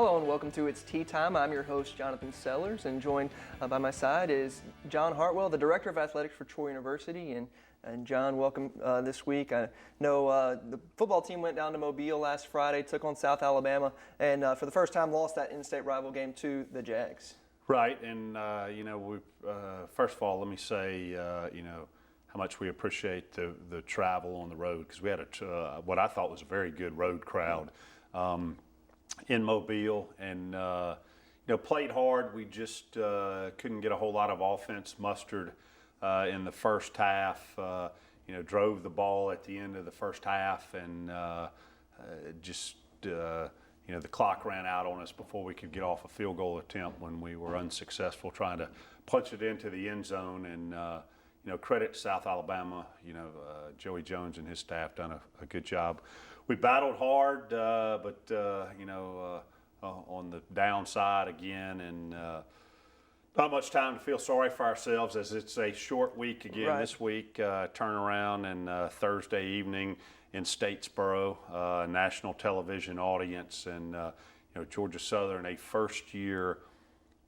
Hello and welcome to It's Tea Time. I'm your host, Jonathan Sellers, and joined by my side is John Hartwell, the Director of Athletics for Troy University. And John, welcome this week. I know the football team went down to Mobile last Friday, took on South Alabama, and for the first time lost that in-state rival game to the Jags. Right, and first of all, let me say, how much we appreciate the travel on the road, because we had what I thought was a very good road crowd in Mobile, and played hard. We just couldn't get a whole lot of offense mustered in the first half. Drove the ball at the end of the first half, and the clock ran out on us before we could get off a field goal attempt when we were unsuccessful trying to punch it into the end zone. And credit to South Alabama. Joey Jones and his staff done a good job. We battled hard, but on the downside again, and not much time to feel sorry for ourselves, as it's a short week again. Right. This week. Turnaround and Thursday evening in Statesboro, national television audience, and Georgia Southern, a first-year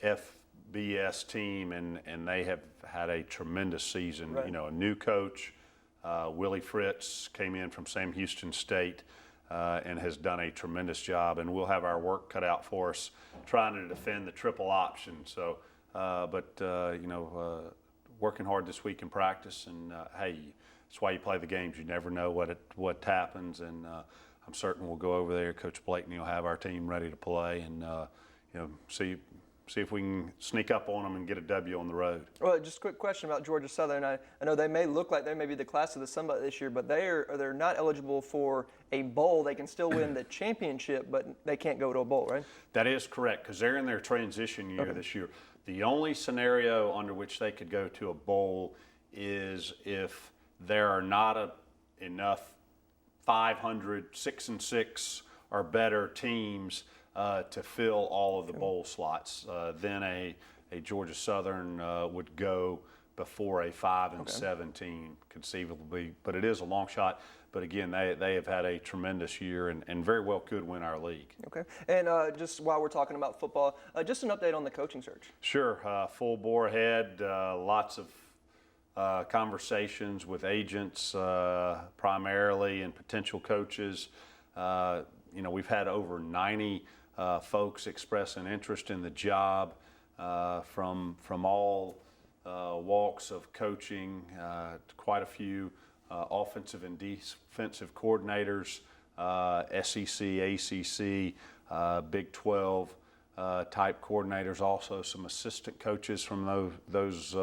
FBS team, and they have had a tremendous season. Right. A new coach, Willie Fritz, came in from Sam Houston State and has done a tremendous job, and we'll have our work cut out for us trying to defend the triple option. So, working hard this week in practice, and hey, that's why you play the games. You never know what happens, and I'm certain we'll go over there. Coach Blakeney will have our team ready to play, and see if we can sneak up on them and get a W on the road. Well, just a quick question about Georgia Southern. I know they may look like they may be the class of the Sun Belt this year, but they're not eligible for a bowl. They can still win the championship, but they can't go to a bowl, right? That is correct, because they're in their transition year this year. The only scenario under which they could go to a bowl is if there are not enough 500, 6-6 or better teams to fill all of the bowl slots. Then a Georgia Southern would go before a 5-7 team conceivably, but it is a long shot. But again, they have had a tremendous year and very well could win our league. Okay. And just while we're talking about football, just an update on the coaching search. Sure. Full bore ahead. Lots of conversations with agents primarily and potential coaches. We've had over 90 folks express an interest in the job from all walks of coaching, quite a few offensive and defensive coordinators, SEC, ACC, Big 12 type coordinators, also some assistant coaches from those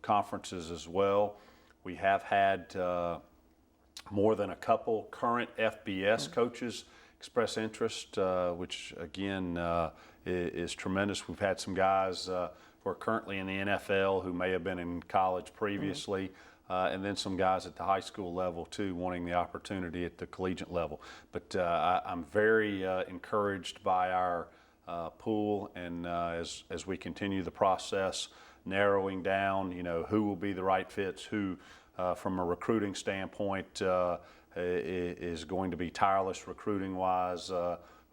conferences as well. We have had more than a couple current FBS coaches express interest, which again is tremendous. We've had some guys who are currently in the NFL who may have been in college previously, and then some guys at the high school level too, wanting the opportunity at the collegiate level. But I'm very encouraged by our pool, and as we continue the process, narrowing down, who will be the right fits, who from a recruiting standpoint is going to be tireless recruiting-wise.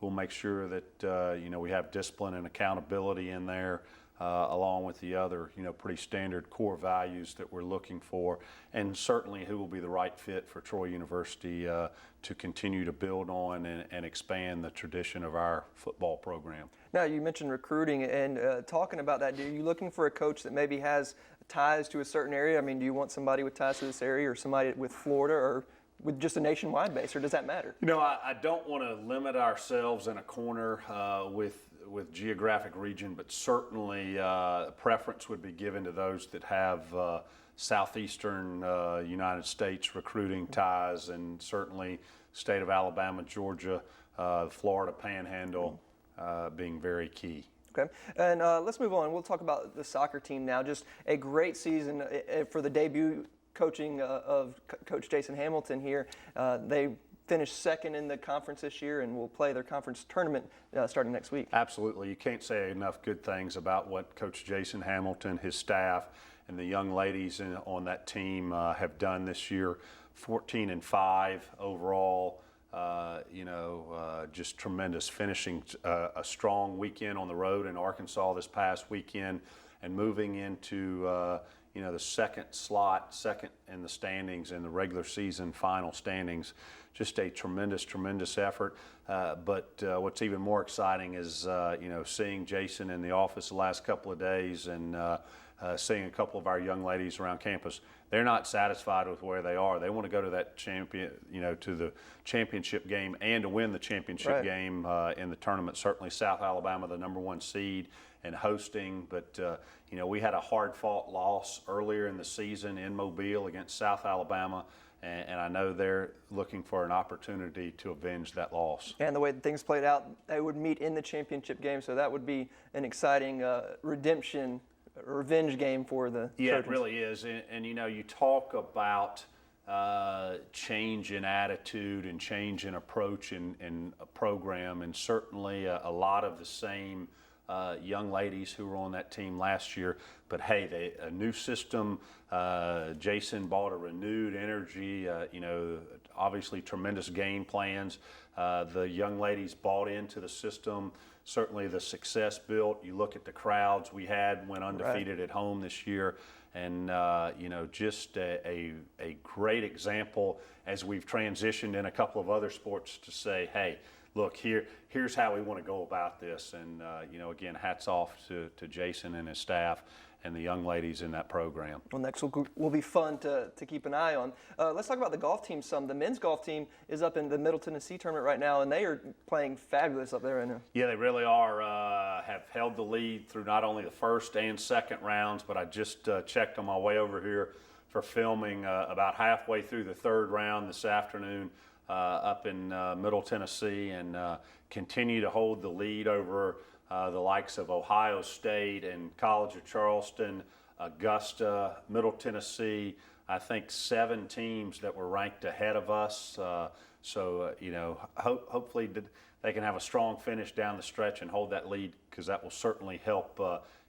We'll make sure that we have discipline and accountability in there, along with the other pretty standard core values that we're looking for, and certainly who will be the right fit for Troy University to continue to build on and expand the tradition of our football program. Now, you mentioned recruiting, and talking about that, are you looking for a coach that maybe has ties to a certain area? I mean, do you want somebody with ties to this area, or somebody with Florida, or with just a nationwide base, or does that matter? I don't want to limit ourselves in a corner with geographic region, but certainly preference would be given to those that have southeastern United States recruiting ties, and certainly state of Alabama, Georgia, Florida Panhandle being very key. Okay, and let's move on. We'll talk about the soccer team now. Just a great season for the debut coaching of Coach Jason Hamilton here. They finished second in the conference this year and will play their conference tournament starting next week. Absolutely. You can't say enough good things about what Coach Jason Hamilton, his staff, and the young ladies on that team have done this year. 14-5 overall. Just tremendous, finishing a strong weekend on the road in Arkansas this past weekend, and moving into the second in the standings in the regular season final standings. Just a tremendous effort. But what's even more exciting is seeing Jason in the office the last couple of days, and seeing a couple of our young ladies around campus. They're not satisfied with where they are. They want to go to that to the championship game and to win the championship game in the tournament. Certainly South Alabama, the #1 seed, and hosting. But, we had a hard-fought loss earlier in the season in Mobile against South Alabama. And I know they're looking for an opportunity to avenge that loss. And the way that things played out, they would meet in the championship game. So that would be an exciting revenge game for the Trojans. It really is. And you talk about change in attitude and change in approach in a program, and certainly a lot of the same young ladies who were on that team last year. But hey, a new system. Jason brought a renewed energy. Obviously tremendous game plans. The young ladies bought into the system. Certainly the success built. You look at the crowds we went undefeated at home this year, and just a great example as we've transitioned in a couple of other sports to say, hey, look, here's how we want to go about this. And again, hats off to Jason and his staff and the young ladies in that program. Well, next will be fun to keep an eye on. Let's talk about the golf team some. The men's golf team is up in the Middle Tennessee tournament right now, and they are playing fabulous up there right now. Yeah, they really are. Have held the lead through not only the first and second rounds, but I just checked on my way over here for filming about halfway through the third round this afternoon up in Middle Tennessee, and continue to hold the lead over the likes of Ohio State and College of Charleston, Augusta, Middle Tennessee. I think 7 teams that were ranked ahead of us. Hopefully they can have a strong finish down the stretch and hold that lead, because that will certainly help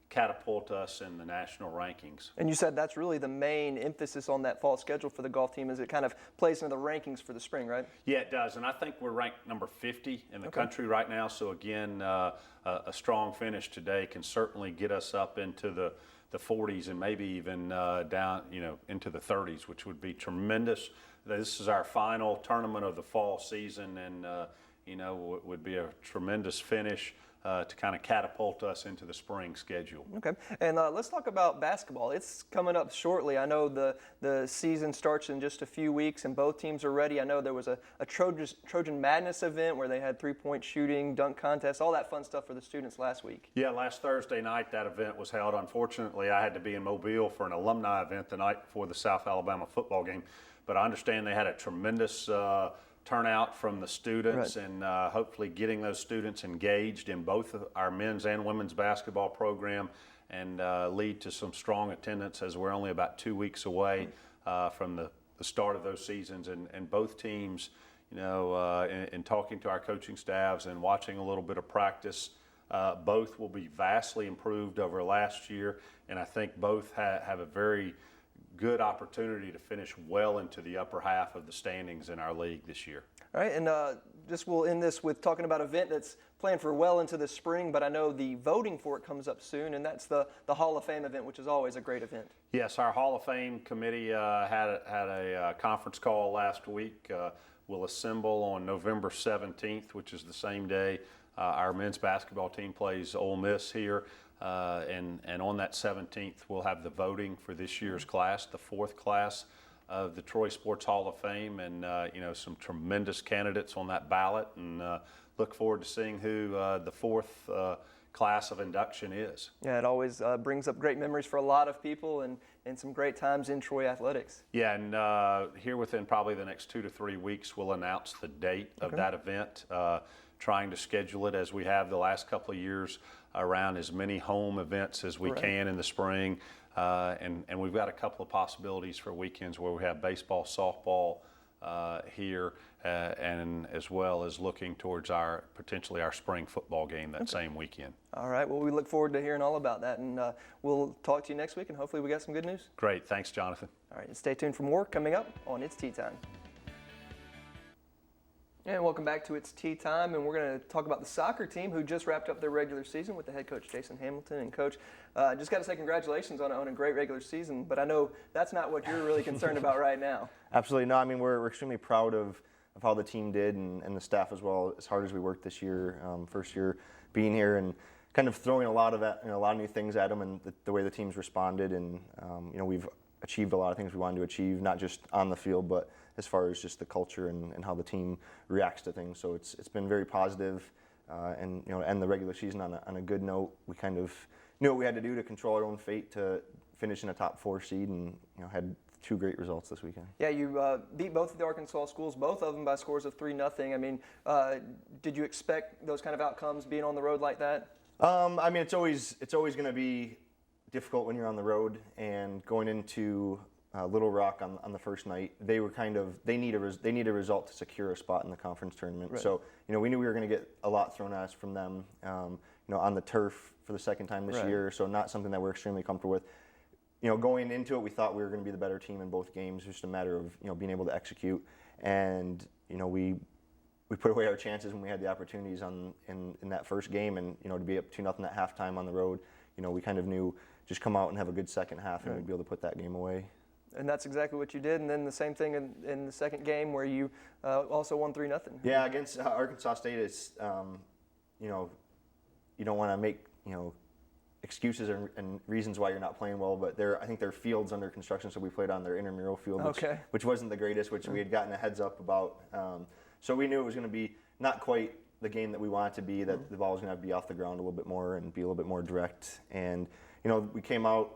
catapult us in the national rankings. And you said that's really the main emphasis on that fall schedule for the golf team, as it kind of plays into the rankings for the spring, right? Yeah, it does. And I think we're ranked number 50 in the country right now. So again, a strong finish today can certainly get us up into the 40s and maybe even down, into the 30s, which would be tremendous. This is our final tournament of the fall season, and would be a tremendous finish to kind of catapult us into the spring schedule. Okay, and let's talk about basketball. It's coming up shortly. I know the season starts in just a few weeks, and both teams are ready. I know there was a Trojan Madness event where they had 3-point shooting, dunk contest, all that fun stuff for the students last week. Yeah, last Thursday night that event was held. Unfortunately, I had to be in Mobile for an alumni event the night before the South Alabama football game, but I understand they had a tremendous turnout from the students, and hopefully getting those students engaged in both our men's and women's basketball program, and lead to some strong attendance, as we're only about 2 weeks away from the start of those seasons. And both teams, in talking to our coaching staffs and watching a little bit of practice, both will be vastly improved over last year, and I think both have a very good opportunity to finish well into the upper half of the standings in our league this year. All right, and just we'll end this with talking about an event that's planned for well into the spring, but I know the voting for it comes up soon, and that's the Hall of Fame event, which is always a great event. Yes, our Hall of Fame committee had a conference call last week. We'll assemble on November 17th, which is the same day our men's basketball team plays Ole Miss here. And on that 17th, we'll have the voting for this year's class, the 4th class of the Troy Sports Hall of Fame, and some tremendous candidates on that ballot, and look forward to seeing who the 4th class of induction is. Yeah, it always brings up great memories for a lot of people, and some great times in Troy athletics. Yeah, and here within probably the next 2 to 3 weeks, we'll announce the date of that event, trying to schedule it as we have the last couple of years, around as many home events as we can in the spring, and we've got a couple of possibilities for weekends where we have baseball, softball here, and as well as looking towards potentially our spring football game that same weekend. All right, well, we look forward to hearing all about that, and we'll talk to you next week, and hopefully we got some good news. Great, thanks, Jonathan. All right, and stay tuned for more coming up on It's Tea Time. And welcome back to It's Tea Time, and we're going to talk about the soccer team who just wrapped up their regular season with the head coach Jason Hamilton. And Coach, just got to say congratulations on a great regular season, but I know that's not what you're really concerned about right now. Absolutely no. I mean, we're extremely proud of how the team did and the staff as well, as hard as we worked this year, first year being here, and kind of throwing a lot of new things at them, and the way the team's responded, and we've achieved a lot of things we wanted to achieve, not just on the field, but as far as just the culture and how the team reacts to things. So it's been very positive, and end the regular season on a good note. We kind of knew what we had to do to control our own fate to finish in a top 4 seed, and had 2 great results this weekend. Yeah, you beat both of the Arkansas schools, both of them by scores of 3-0. I mean, did you expect those kind of outcomes being on the road like that? I mean, it's always going to be difficult when you're on the road, and going into Little Rock on the first night, they need a result to secure a spot in the conference tournament. Right. So we knew we were going to get a lot thrown at us from them. On the turf for the second time this Right. year, so not something that we're extremely comfortable with. Going into it, we thought we were going to be the better team in both games. It was just a matter of being able to execute, and we put away our chances when we had the opportunities in that first game, and to be up 2-0 at halftime on the road, we kind of knew just come out and have a good second half, and Right. we'd be able to put that game away. And that's exactly what you did. And then the same thing in the second game where you also won 3-0. Yeah, against Arkansas State, it's you don't want to make excuses and reasons why you're not playing well, but I think their field's under construction, so we played on their intramural field, which wasn't the greatest, which we had gotten a heads up about. So we knew it was going to be not quite the game that we want it to be, that the ball was going to have to be off the ground a little bit more and be a little bit more direct. And we came out,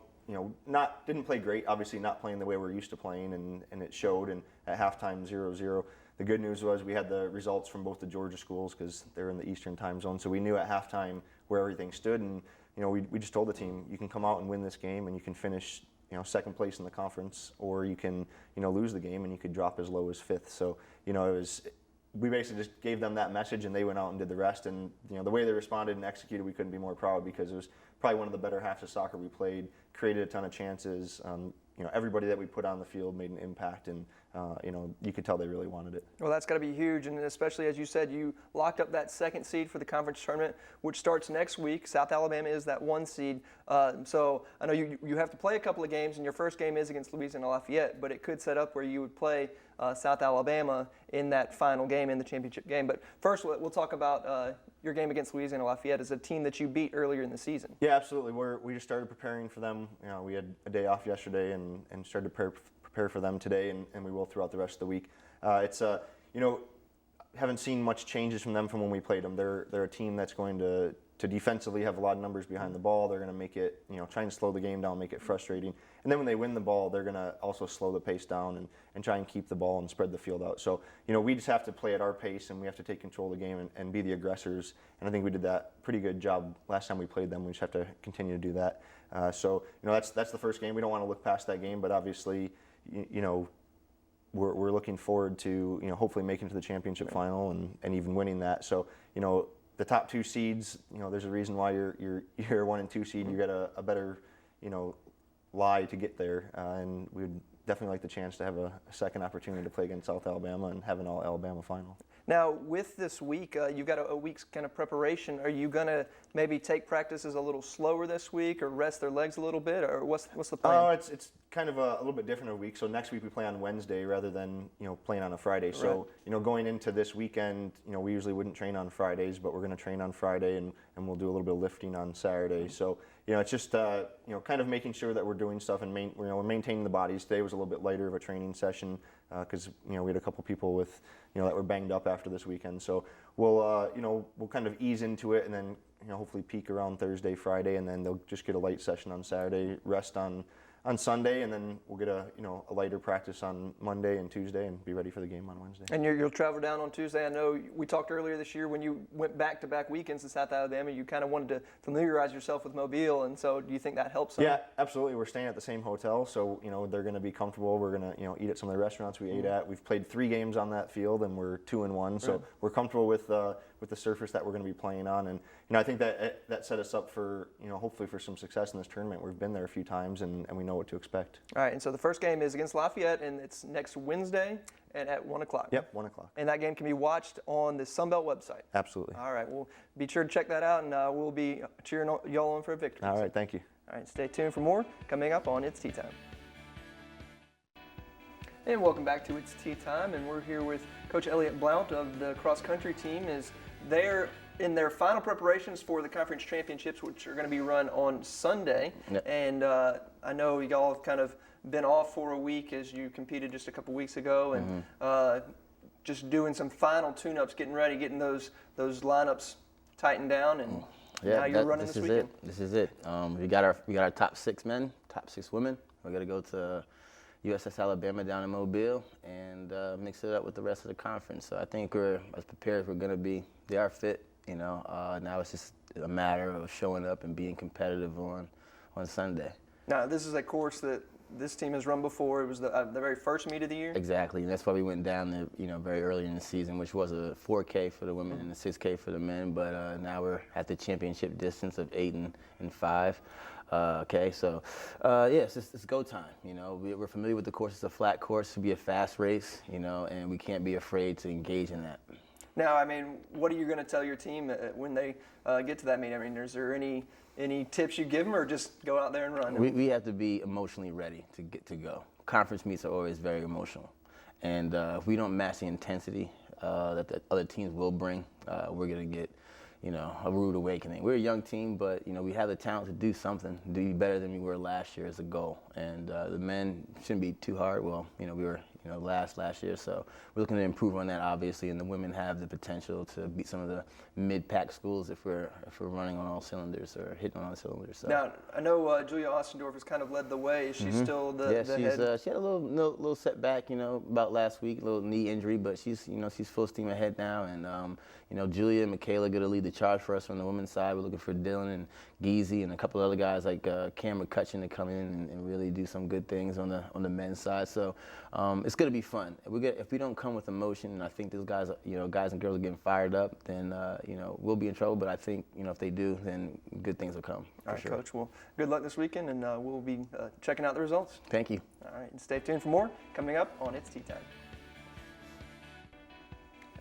didn't play great, obviously not playing the way we're used to playing, and it showed. And at halftime, 0-0. The good news was we had the results from both the Georgia schools because they're in the Eastern time zone, so we knew at halftime where everything stood. And we just told the team, you can come out and win this game, and you can finish second place in the conference, or you can lose the game and you could drop as low as 5th. So we basically just gave them that message, and they went out and did the rest. And the way they responded and executed, we couldn't be more proud, because it was probably one of the better halves of soccer we played. Created a ton of chances. Everybody that we put on the field made an impact, and you could tell they really wanted it. Well, that's got to be huge, and especially as you said, you locked up that second seed for the conference tournament, which starts next week. South Alabama is that 1 seed. So I know you have to play a couple of games, and your first game is against Louisiana Lafayette, but it could set up where you would play South Alabama in that final game, in the championship game. But first, we'll talk about your game against Louisiana Lafayette as a team that you beat earlier in the season. Yeah, absolutely. We just started preparing for them. We had a day off yesterday and started to prepare for them today, and we will throughout the rest of the week. Haven't seen much changes from them from when we played them. They're a team that's going to defensively have a lot of numbers behind the ball. They're going to make it, try and slow the game down, make it frustrating. And then when they win the ball, they're going to also slow the pace down and try and keep the ball and spread the field out. So, we just have to play at our pace, and we have to take control of the game and be the aggressors. And I think we did that pretty good job last time we played them. We just have to continue to do that. That's the first game. We don't want to look past that game, but obviously, we're looking forward to hopefully making it to the championship final and even winning that. So the top 2 seeds, there's a reason why you're 1 and 2 seed. You got a better lie to get there, and we'd definitely like the chance to have a second opportunity to play against South Alabama and have an all-Alabama final. Now, with this week, you've got a week's kind of preparation. Are you going to maybe take practices a little slower this week, or rest their legs a little bit, or what's the plan? It's kind of a little bit different of a week. So next week we play on Wednesday rather than playing on a Friday. So going into this weekend, we usually wouldn't train on Fridays, but we're going to train on Friday, and we'll do a little bit of lifting on Saturday. So it's just kind of making sure that we're doing stuff and we're maintaining the bodies. Today was a little bit lighter of a training session because we had a couple people with that were banged up after this weekend. So we'll kind of ease into it, and then hopefully peak around Thursday, Friday, and then they'll just get a light session on Saturday, rest on Sunday, and then we'll get a lighter practice on Monday and Tuesday and be ready for the game on Wednesday. And you'll travel down on Tuesday. I know we talked earlier this year when you went back-to-back weekends to South Alabama, you kind of wanted to familiarize yourself with Mobile, and so do you think that helps? Yeah, absolutely. We're staying at the same hotel, so they're going to be comfortable. We're going to eat at some of the restaurants we ate at. We've played 3 games on that field, and we're 2-1, so we're comfortable with the surface that we're going to be playing on. And I think that set us up for hopefully for some success in this tournament. We've been there a few times, and we know what to expect. All right, and so the first game is against Lafayette, and it's next Wednesday and at 1 o'clock. Yep, 1 o'clock. And that game can be watched on the Sunbelt website. Absolutely. All right, well, be sure to check that out, and we'll be cheering y'all on for a victory. All right, thank you. All right, stay tuned for more coming up on It's Tea Time. And welcome back to It's Tea Time, and we're here with Coach Elliott Blount of the cross-country team. They're in their final preparations for the conference championships, which are going to be run on Sunday. Yep. And I know y'all have kind of been off for a week as you competed just a couple weeks ago, and just doing some final tune-ups, getting ready, getting those lineups tightened down, and now you're running this weekend. This is it. We got our top 6 men, top 6 women. We're gonna go to USS Alabama down in Mobile and mix it up with the rest of the conference. So I think we're as prepared as we're gonna be. They are fit, now it's just a matter of showing up and being competitive on Sunday. Now, this is a course that this team has run before. It was the very first meet of the year. Exactly, and that's why we went down there, very early in the season, which was a 4K for the women and a 6K for the men. But now we're at the championship distance of 8 and 5. Okay, so it's go time. We're familiar with the course. It's a flat course. It'll be a fast race, and we can't be afraid to engage in that. Now, I mean, what are you going to tell your team when they get to that meet? I mean, is there any tips you give them, or just go out there and run? We have to be emotionally ready to go. Conference meets are always very emotional, and if we don't match the intensity that the other teams will bring, we're going to get a rude awakening. We're a young team, but we have the talent to do something, do better than we were last year as a goal. And the men shouldn't be too hard. Well, we were last year, so we're looking to improve on that, obviously. And the women have the potential to beat some of the mid-pack schools if we're running on all cylinders or hitting on all cylinders. So. Now, I know Julia Ostendorf has kind of led the way. Is she still the head? She had a little setback, about last week, a little knee injury, but she's full steam ahead now. And Julia and Michaela going to lead the charge for us on the women's side. We're looking for Dylan and Geezy and a couple of other guys like Cam McCutcheon to come in and really do some good things on the men's side. So it's going to be fun. If we don't come with emotion, and I think those guys, guys and girls are getting fired up, then we'll be in trouble. But I think if they do, then good things will come. All right, sure. Coach. Well, good luck this weekend, and we'll be checking out the results. Thank you. All right, and stay tuned for more coming up on It's Tea Time.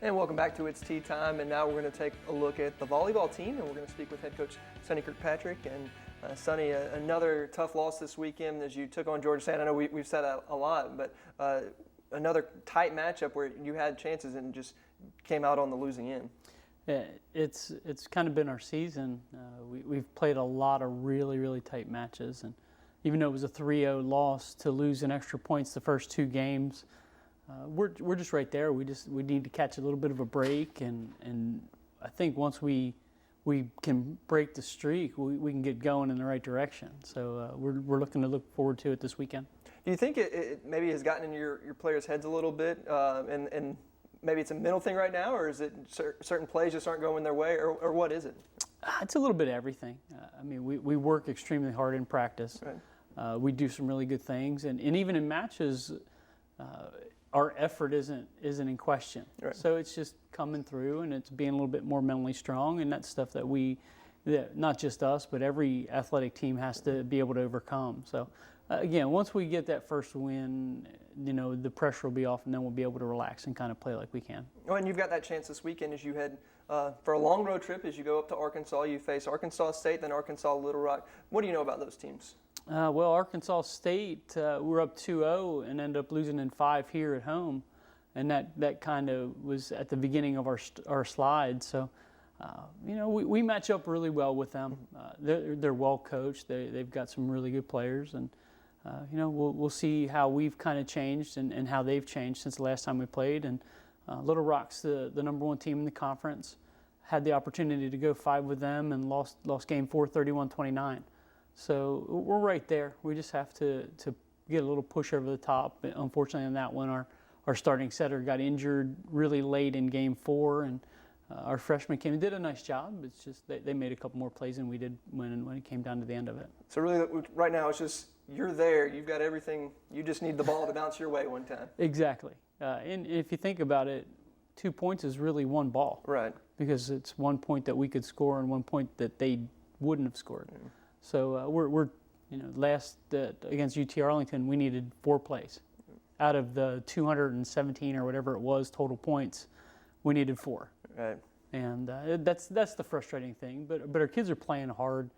And welcome back to It's Tea Time, and now we're going to take a look at the volleyball team, and we're going to speak with head coach Sonny Kirkpatrick. And Sonny, another tough loss this weekend as you took on Georgia State. I know we've said that a lot, but another tight matchup where you had chances and just came out on the losing end. Yeah, it's kind of been our season. We've played a lot of really, really tight matches, and even though it was a 3-0 loss, to lose in extra points the first 2 games, we're just right there. We need to catch a little bit of a break, and I think once we can break the streak, we can get going in the right direction. So we're looking to look forward to it this weekend. Do you think it maybe has gotten in your players' heads a little bit, and maybe it's a mental thing right now, or is it certain plays just aren't going their way, or what is it? It's a little bit of everything. I mean, we work extremely hard in practice. Right. We do some really good things, and even in matches, our effort isn't in question. Right. So it's just coming through, and it's being a little bit more mentally strong, and that's stuff that not just us, but every athletic team has to be able to overcome. So again, once we get that first win, the pressure will be off, and then we'll be able to relax and kind of play like we can. Oh, and you've got that chance this weekend as you head for a long road trip. As you go up to Arkansas, you face Arkansas State, then Arkansas Little Rock. What do you know about those teams? Well, Arkansas State, we're up 2-0 and end up losing in 5 here at home, and that kind of was at the beginning of our slide. So, we match up really well with them. They're well coached. They've got some really good players, and we'll see how we've kind of changed and how they've changed since the last time we played. And Little Rock's the number 1 team in the conference. Had the opportunity to go 5 with them and lost game 4, 31-29. So we're right there. We just have to get a little push over the top. Unfortunately, on that one, our starting setter got injured really late in game 4, and our freshman came and did a nice job. It's just they made a couple more plays than we did when it came down to the end of it. So really, right now, it's just you're there. You've got everything. You just need the ball to bounce your way one time. Exactly. And if you think about it, 2 points is really 1 ball. Right. Because it's 1 point that we could score and 1 point that they wouldn't have scored. So we're Last against UT Arlington, we needed 4 plays. Out of the 217 or whatever it was total points, we needed 4. Right. And that's the frustrating thing. But our kids are playing hard.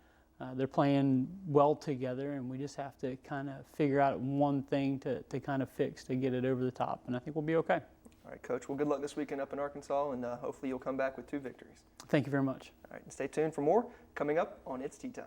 They're playing well together, and we just have to kind of figure out one thing to kind of fix to get it over the top. And I think we'll be okay. All right, Coach. Well, good luck this weekend up in Arkansas, and hopefully you'll come back with 2 victories. Thank you very much. All right, and stay tuned for more coming up on It's Tea Time.